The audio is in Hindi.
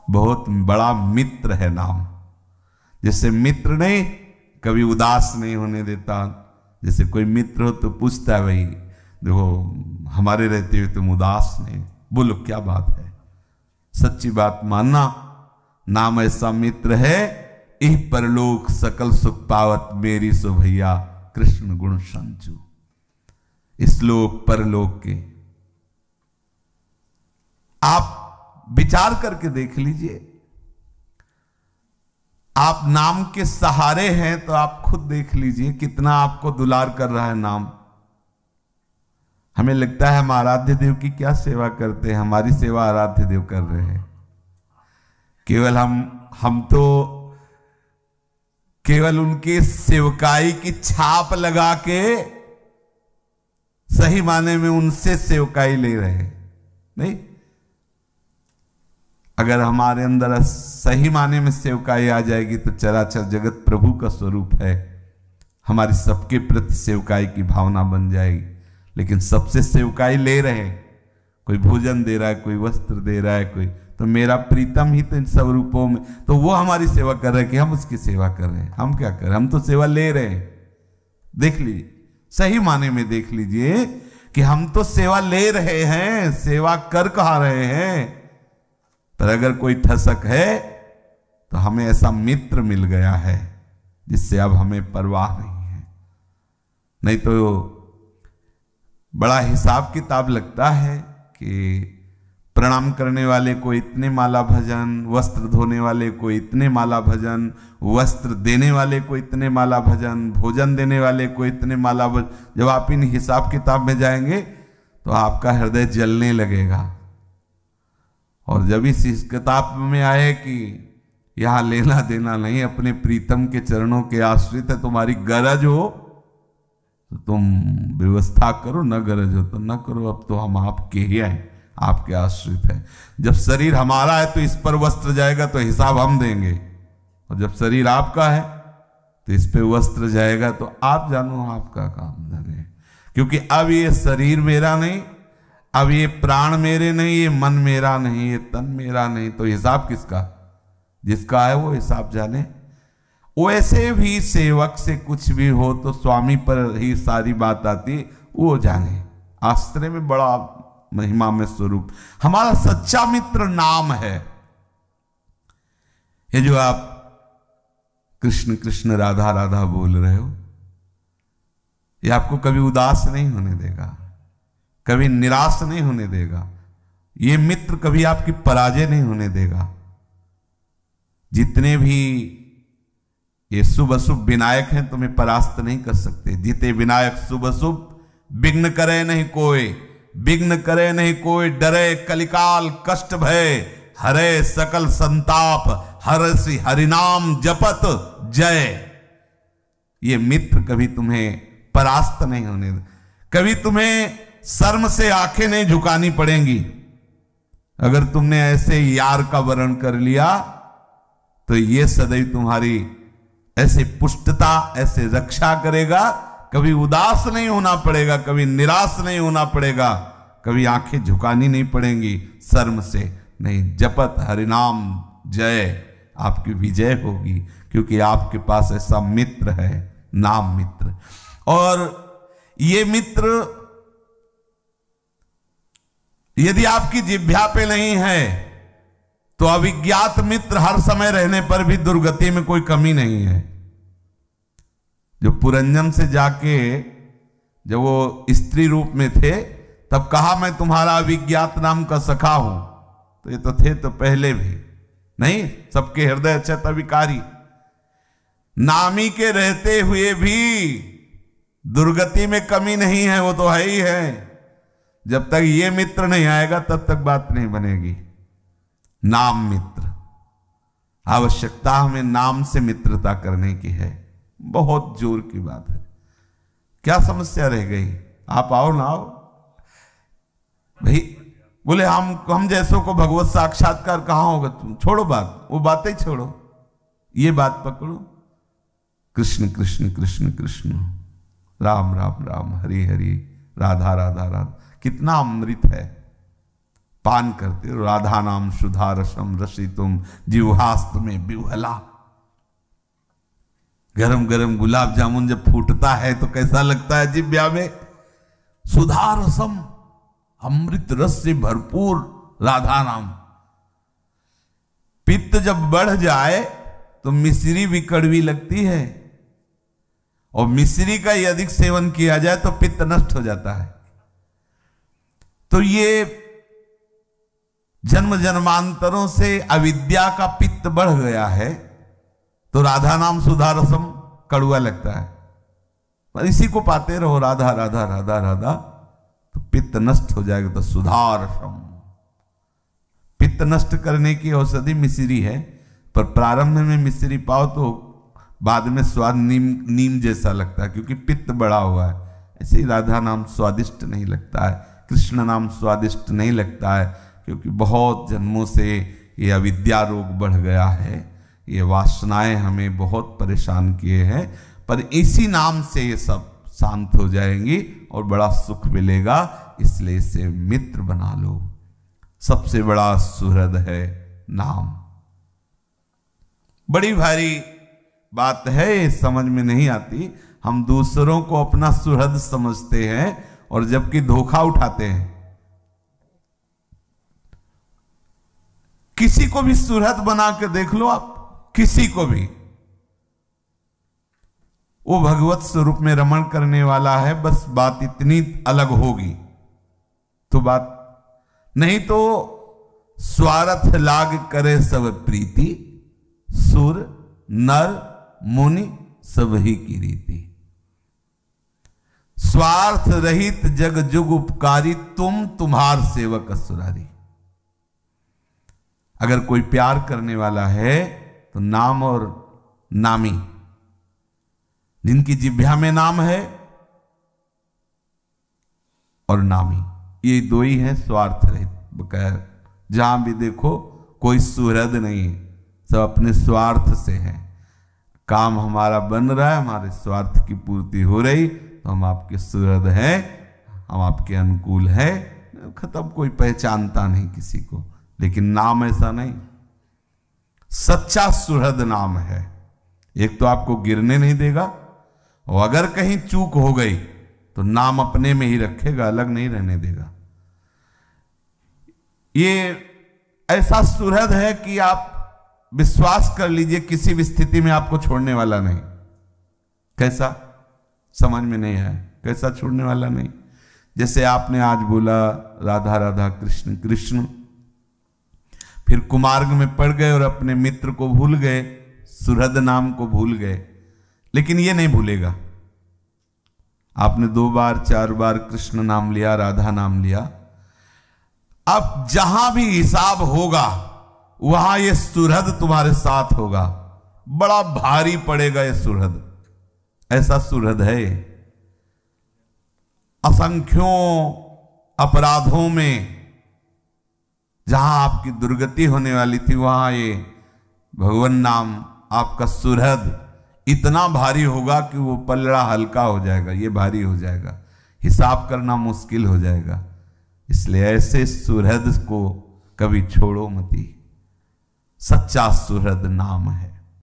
बहुत बड़ा मित्र है नाम। जैसे मित्र नहीं, कभी उदास नहीं होने देता। जैसे कोई मित्र हो तो पूछता है, भाई देखो हमारे रहते हुए तुम उदास नहीं, बोलो क्या बात है, सच्ची बात मानना। नाम ऐसा मित्र है, इह परलोक सकल सुख पावत मेरी सो भैया कृष्ण गुण संजू। इस लोक परलोक के आप विचार करके देख लीजिए। आप नाम के सहारे हैं तो आप खुद देख लीजिए कितना आपको दुलार कर रहा है नाम। हमें लगता है हम आराध्य देव की क्या सेवा करते हैं, हमारी सेवा आराध्य देव कर रहे हैं। केवल हम तो केवल उनके सेवकाई की छाप लगा के सही माने में उनसे सेवकाई ले रहे हैं। नहीं, अगर हमारे अंदर सही माने में सेवकाई आ जाएगी तो चराचर जगत प्रभु का स्वरूप है, हमारी सबके प्रति सेवकाई की भावना बन जाएगी। लेकिन सबसे सेवकाई ले रहे हैं, कोई भोजन दे रहा है, कोई वस्त्र दे रहा है, कोई तो मेरा प्रीतम ही तो इन सब रूपों में, तो वो हमारी सेवा कर रहे हैं कि हम उसकी सेवा कर रहे हैं। हम क्या कर रहे हैं, हम तो सेवा ले रहे हैं। देख लीजिए, सही माने में देख लीजिए कि हम तो सेवा ले रहे हैं, सेवा कर कहा रहे हैं। पर अगर कोई ठसक है तो हमें ऐसा मित्र मिल गया है जिससे अब हमें परवाह नहीं है। नहीं तो बड़ा हिसाब किताब लगता है कि प्रणाम करने वाले को इतने माला भजन, वस्त्र धोने वाले को इतने माला भजन, वस्त्र देने वाले को इतने माला भजन, भोजन देने वाले को इतने माला भजन। जब आप इन हिसाब किताब में जाएंगे तो आपका हृदय जलने लगेगा। और जब इस किताब में आए कि यहां लेना देना नहीं, अपने प्रीतम के चरणों के आश्रित है, तुम्हारी गरज हो तो तुम व्यवस्था करो, न गरज हो तो न करो, अब तो हम आपके ही हैं, आपके आश्रित हैं। जब शरीर हमारा है तो इस पर वस्त्र जाएगा तो हिसाब हम देंगे, और जब शरीर आपका है तो इस पे वस्त्र जाएगा तो आप जानो आपका काम जाने। क्योंकि अब ये शरीर मेरा नहीं, अब ये प्राण मेरे नहीं, ये मन मेरा नहीं, ये तन मेरा नहीं, तो हिसाब किसका? जिसका है वो हिसाब जाने। वैसे भी सेवक से कुछ भी हो तो स्वामी पर ही सारी बात आती, वो जाने। आश्रय में बड़ा महिमा में स्वरूप हमारा सच्चा मित्र नाम है। ये जो आप कृष्ण कृष्ण राधा राधा बोल रहे हो, ये आपको कभी उदास नहीं होने देगा, कभी निराश नहीं होने देगा। ये मित्र कभी आपकी पराजय नहीं होने देगा। जितने भी ये शुभ अशुभ विनायक हैं तुम्हें परास्त नहीं कर सकते। जीते विनायक शुभ अशुभ विघ्न करे नहीं कोई, विघ्न करे नहीं कोई, डरे कलिकाल कष्ट भय, हरे सकल संताप, हरसि हरिनाम जपत जय। ये मित्र कभी तुम्हें परास्त नहीं होने दे, कभी तुम्हें शर्म से आंखें नहीं झुकानी पड़ेंगी। अगर तुमने ऐसे यार का वर्ण कर लिया तो ये सदैव तुम्हारी ऐसे पुष्टता, ऐसे रक्षा करेगा। कभी उदास नहीं होना पड़ेगा, कभी निराश नहीं होना पड़ेगा, कभी आंखें झुकानी नहीं पड़ेंगी शर्म से नहीं। जपत हरिनाम जय, आपकी विजय होगी, क्योंकि आपके पास ऐसा मित्र है, नाम मित्र। और ये मित्र यदि आपकी जिह्वा पे नहीं है तो अविज्ञात मित्र हर समय रहने पर भी दुर्गति में कोई कमी नहीं है। जो पुरंजन से जाके जब वो स्त्री रूप में थे तब कहा मैं तुम्हारा अविज्ञात नाम का सखा हूं, तो ये तो थे तो पहले भी नहीं, सबके हृदय अचेत विकारी। नामी के रहते हुए भी दुर्गति में कमी नहीं है, वो तो है ही है। जब तक ये मित्र नहीं आएगा तब तक बात नहीं बनेगी। नाम मित्र, आवश्यकता हमें नाम से मित्रता करने की है, बहुत जोर की बात है। क्या समस्या रह गई? आप आओ ना, आओ भाई। बोले हम जैसों को भगवत साक्षात्कार कहां होगा? तुम छोड़ो बात, वो बातें ही छोड़ो, ये बात पकड़ो। कृष्ण कृष्ण कृष्ण कृष्ण, राम राम राम, हरि हरि, राधा राधा राधा। कितना अमृत है, पान करते हो। राधा नाम सुधा रसम रसितुम जिह्वास्त में विह्वला। गरम गरम गुलाब जामुन जब फूटता है तो कैसा लगता है जिह्वा में? सुधा रसम, अमृत रस से भरपूर राधा नाम। पित्त जब बढ़ जाए तो मिश्री भी कड़वी लगती है, और मिश्री का यदि सेवन किया जाए तो पित्त नष्ट हो जाता है। तो ये जन्म जन्मांतरों से अविद्या का पित्त बढ़ गया है, तो राधा नाम सुधा रसम कड़वा लगता है। पर इसी को पाते रहो, राधा राधा राधा राधा, तो पित्त नष्ट हो जाएगा। तो सुधा रसम, पित्त नष्ट करने की औषधि मिश्री है, पर प्रारंभ में मिश्री पाओ तो बाद में स्वाद नीम जैसा लगता है, क्योंकि पित्त बढ़ा हुआ है। ऐसे ही राधा नाम स्वादिष्ट नहीं लगता है, कृष्ण नाम स्वादिष्ट नहीं लगता है, क्योंकि बहुत जन्मों से ये अविद्या रोग बढ़ गया है, ये वासनाएं हमें बहुत परेशान किए हैं। पर इसी नाम से ये सब शांत हो जाएंगी और बड़ा सुख मिलेगा। इसलिए इसे मित्र बना लो। सबसे बड़ा सुहृद है नाम। बड़ी भारी बात है, ये समझ में नहीं आती। हम दूसरों को अपना सुहृद समझते हैं और जबकि धोखा उठाते हैं। किसी को भी सुहृद बना के देख लो आप, किसी को भी, वो भगवत स्वरूप में रमण करने वाला है। बस बात इतनी अलग होगी तो बात, नहीं तो स्वार्थ लाग करे सब प्रीति, सुर नर मुनि सब ही की रीति। स्वार्थ रहित जग जुग उपकारी, तुम तुम्हार सेवक असुरारी। अगर कोई प्यार करने वाला है तो नाम और नामी, जिनकी जिह्वा में नाम है और नामी, ये दो ही हैं स्वार्थ रहित। बगैर जहां भी देखो कोई सुहृद नहीं, सब अपने स्वार्थ से हैं। काम हमारा बन रहा है, हमारे स्वार्थ की पूर्ति हो रही तो हम आपके सुहृद हैं, हम आपके अनुकूल हैं। खत्म, कोई पहचानता नहीं किसी को। लेकिन नाम ऐसा नहीं, सच्चा सुहृद नाम है। एक तो आपको गिरने नहीं देगा, और अगर कहीं चूक हो गई तो नाम अपने में ही रखेगा, अलग नहीं रहने देगा। ये ऐसा सुहृद है कि आप विश्वास कर लीजिए किसी भी स्थिति में आपको छोड़ने वाला नहीं। कैसा? समझ में नहीं आया, कैसा छोड़ने वाला नहीं? जैसे आपने आज बोला राधा राधा कृष्ण कृष्ण, फिर कुमार्ग में पड़ गए और अपने मित्र को भूल गए, सुहृद नाम को भूल गए। लेकिन ये नहीं भूलेगा। आपने 2 बार 4 बार कृष्ण नाम लिया, राधा नाम लिया, अब जहां भी हिसाब होगा वहां ये सुहृद तुम्हारे साथ होगा। बड़ा भारी पड़ेगा ये सुहृद। ऐसा सुहृद है। असंख्यों अपराधों में जहां आपकी दुर्गति होने वाली थी, वहां ये भगवान नाम आपका सुहृद इतना भारी होगा कि वो पलड़ा हल्का हो जाएगा, ये भारी हो जाएगा, हिसाब करना मुश्किल हो जाएगा। इसलिए ऐसे सुहृद को कभी छोड़ो मती। सच्चा सुहृद नाम है।